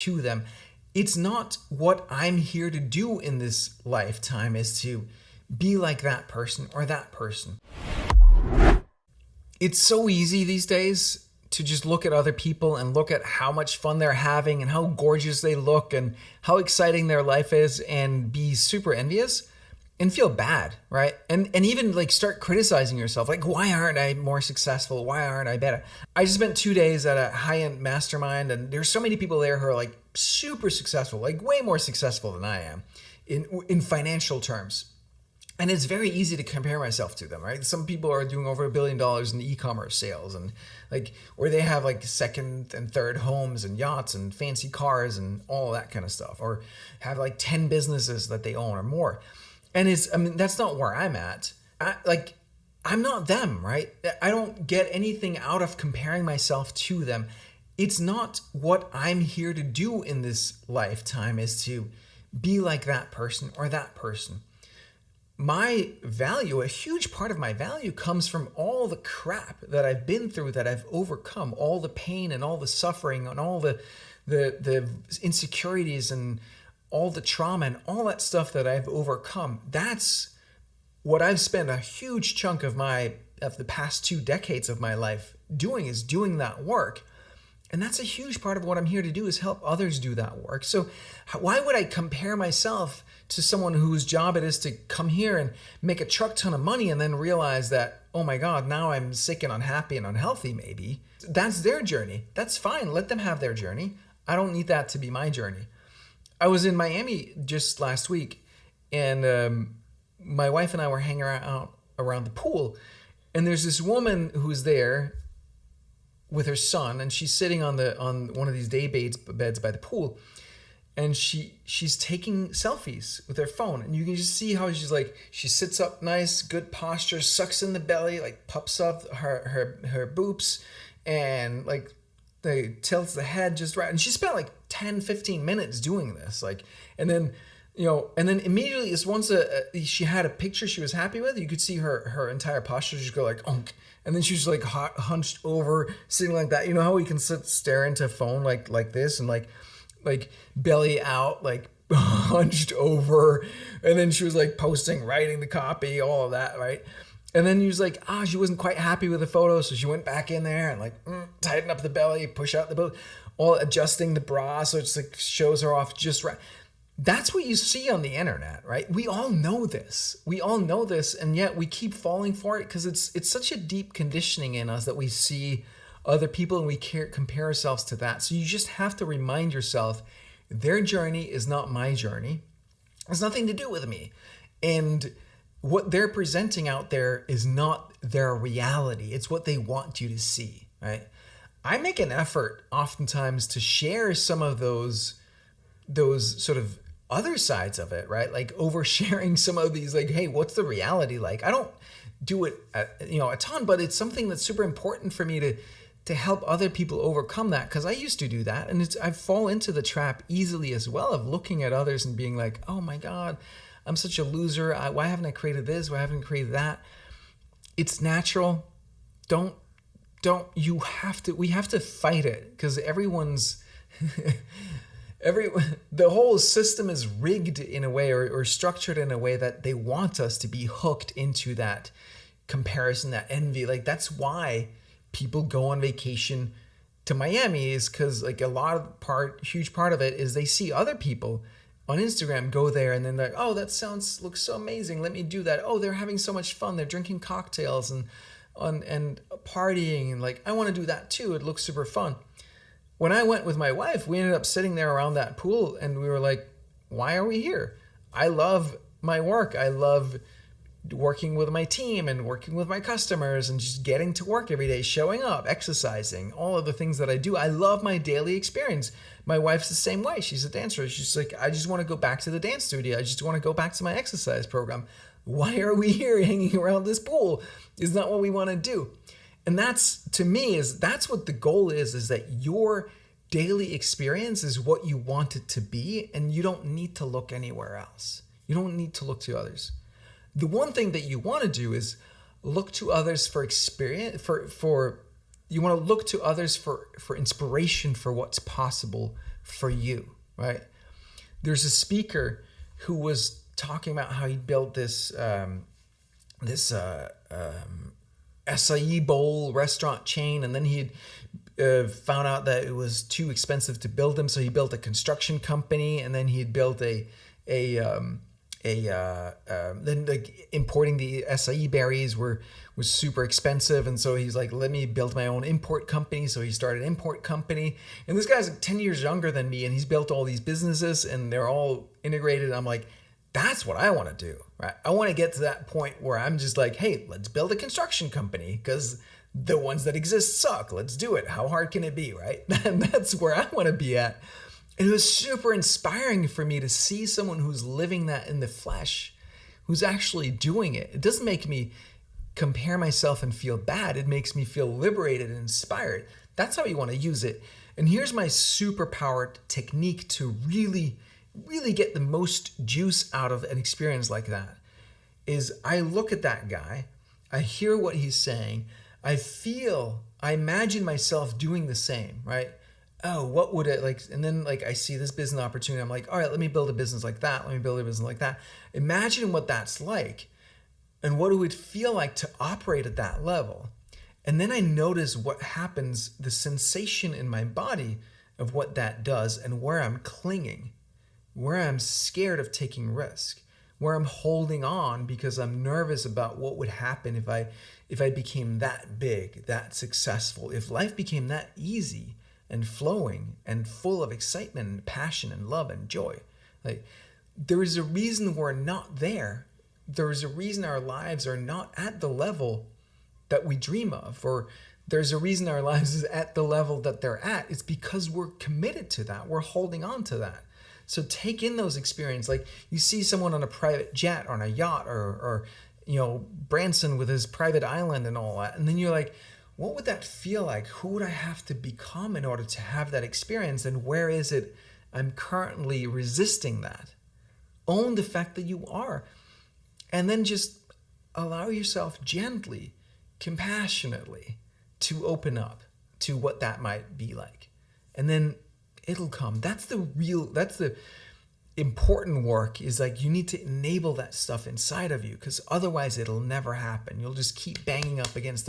to them. It's not what I'm here to do in this lifetime is to be like that person or that person. It's so easy these days to just look at other people and look at how much fun they're having and how gorgeous they look and how exciting their life is and be super envious and feel bad, right? And even like start criticizing yourself. Like, why aren't I more successful? Why aren't I better? I just spent 2 days at a high-end mastermind, and there's so many people there who are like super successful, like way more successful than I am in financial terms. And it's very easy to compare myself to them, right? Some people are doing over $1 billion in e-commerce sales, and like, or they have like second and third homes and yachts and fancy cars and all that kind of stuff, or have like 10 businesses that they own or more. And that's not where I'm at. I'm not them, right? I don't get anything out of comparing myself to them. It's not what I'm here to do in this lifetime is to be like that person or that person. My value, a huge part of my value comes from all the crap that I've been through, that I've overcome, all the pain and all the suffering and all the insecurities and all the trauma and all that stuff that I've overcome. That's what I've spent a huge chunk of the past 2 decades of my life doing, is doing that work. And that's a huge part of what I'm here to do, is help others do that work. So why would I compare myself to someone whose job it is to come here and make a truck ton of money and then realize that, oh my God, now I'm sick and unhappy and unhealthy maybe? That's their journey. That's fine. Let them have their journey. I don't need that to be my journey. I was in Miami just last week, and my wife and I were hanging out around the pool, and there's this woman who's there with her son, and she's sitting on one of these day beds by the pool, and she's taking selfies with her phone, and you can just see how she sits up nice, good posture, sucks in the belly, like puffs up her boobs, and like they tilts the head just right. And she spent like 10-15 minutes doing this, and then immediately, as once she had a picture she was happy with, you could see her entire posture just go like onk. And then she's like hunched over, sitting like that. You know how we can stare into a phone like this, and like belly out, like hunched over. And then she was like posting, writing the copy, all of that, right? And then he was like, she wasn't quite happy with the photo, so she went back in there and tighten up the belly, push out the boat, all adjusting the bra so it's like shows her off just right. That's what you see on the internet, right? We all know this. And yet we keep falling for it because it's such a deep conditioning in us that we see other people and we compare ourselves to that. So you just have to remind yourself, their journey is not my journey. It has nothing to do with me. And what they're presenting out there is not their reality. It's what they want you to see, right? I make an effort oftentimes to share some of those sort of other sides of it, right? Like oversharing some of these, like, hey, what's the reality like? I don't do it, a ton, but it's something that's super important for me to help other people overcome that, because I used to do that, and I fall into the trap easily as well of looking at others and being like, oh my God, I'm such a loser. Why haven't I created this? Why haven't I created that? It's natural. We have to fight it, because the whole system is rigged in a way or structured in a way that they want us to be hooked into that comparison, that envy. Like, that's why people go on vacation to Miami, is because like huge part of it is they see other people on Instagram go there, and then they're like, oh, that looks so amazing. Let me do that. Oh, they're having so much fun. They're drinking cocktails and partying, and like, I want to do that too. It looks super fun. When I went with my wife, we ended up sitting there around that pool, and we were like, why are we here? I love my work. I love working with my team and working with my customers and just getting to work every day, showing up, exercising, all of the things that I do. I love my daily experience. My wife's the same way. She's a dancer. She's like, I just want to go back to the dance studio. I just want to go back to my exercise program. Why are we here hanging around this pool? Is not what we want to do. And that's, to me, that's what the goal is that your daily experience is what you want it to be, and you don't need to look anywhere else. You don't need to look to others. The one thing that you want to do is look to others for experience, you want to look to others for inspiration for what's possible for you, right? There's a speaker who was talking about how he built this acai bowl restaurant chain, and then he found out that it was too expensive to build them, so he built a construction company, and then he built then like importing the acai berries was super expensive, and so he's like, let me build my own import company. So he started an import company, and this guy's like 10 years younger than me, and he's built all these businesses, and they're all integrated. I'm like, that's what I want to do, right? I want to get to that point where I'm just like, hey, let's build a construction company because the ones that exist suck. Let's do it. How hard can it be, right? And that's where I want to be at. And it was super inspiring for me to see someone who's living that in the flesh, who's actually doing it. It doesn't make me compare myself and feel bad. It makes me feel liberated and inspired. That's how you want to use it. And here's my superpowered technique to really get the most juice out of an experience like that is I look at that guy, I hear what he's saying, I imagine myself doing the same, right? Oh, what would it like? And then like I see this business opportunity. I'm like, all right, let me build a business like that. Let me build a business like that. Imagine what that's like and what it would feel like to operate at that level. And then I notice what happens, the sensation in my body of what that does and where I'm clinging, where I'm scared of taking risk, where I'm holding on because I'm nervous about what would happen if I became that big, that successful, if life became that easy and flowing and full of excitement and passion and love and joy. Like, there is a reason we're not there. There is a reason our lives are not at the level that we dream of, or there's a reason our lives is at the level that they're at. It's because we're committed to that. We're holding on to that. So take in those experiences. Like you see someone on a private jet or on a yacht or Branson with his private island and all that. And then you're like, what would that feel like? Who would I have to become in order to have that experience? And where is it I'm currently resisting that? Own the fact that you are. And then just allow yourself gently, compassionately to open up to what that might be like. And then it'll come. That's the important work, is like you need to enable that stuff inside of you, because otherwise it'll never happen. You'll just keep banging up against